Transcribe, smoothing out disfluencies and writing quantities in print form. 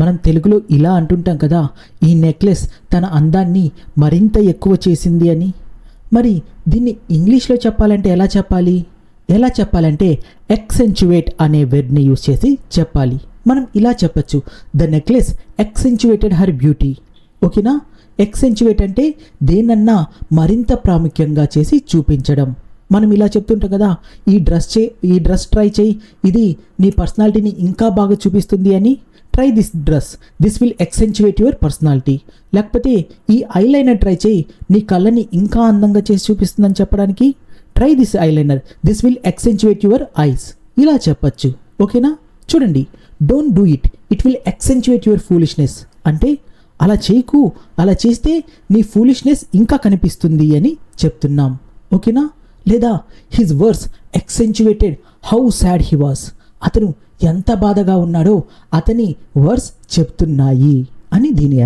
మనం తెలుగులో ఇలా అంటుంటాం కదా, ఈ నెక్లెస్ తన అందాన్ని మరింత ఎక్కువ చేసింది అని. మరి దీన్ని ఇంగ్లీష్లో చెప్పాలంటే ఎలా చెప్పాలంటే ఎక్సెంచువేట్ అనే వర్డ్ని యూజ్ చేసి చెప్పాలి. మనం ఇలా చెప్పచ్చు, ద నెక్లెస్ ఎక్సెంచువేటెడ్ హర్ బ్యూటీ. ఓకేనా? ఎక్సెంచువేట్ అంటే దేనన్నా మరింత ప్రాముఖ్యంగా చేసి చూపించడం. మనం ఇలా చెప్తుంటాం కదా, ఈ డ్రెస్ ట్రై చేయి, ఇది నీ పర్సనాలిటీని ఇంకా బాగా చూపిస్తుంది అని. Try this will accentuate your personality. లేకపోతే ఈ ఐలైనర్ ట్రై చేయి, నీ కళ్ళని ఇంకా అందంగా చేసి చూపిస్తుందని చెప్పడానికి try this eyeliner, this will accentuate your eyes. ఇలా చెప్పచ్చు. ఓకేనా? చూడండి, don't do it will accentuate your foolishness అంటే అలా చేయకు, అలా చేస్తే నీ ఫూలిష్నెస్ ఇంకా కనిపిస్తుంది అని చెప్తున్నాం. ఓకేనా? లేదా his verse accentuated how sad he was. అతను ఎంత బాధగా ఉన్నాడో అతని వర్స్ చెప్తున్నాయి అని దీని అర్థం.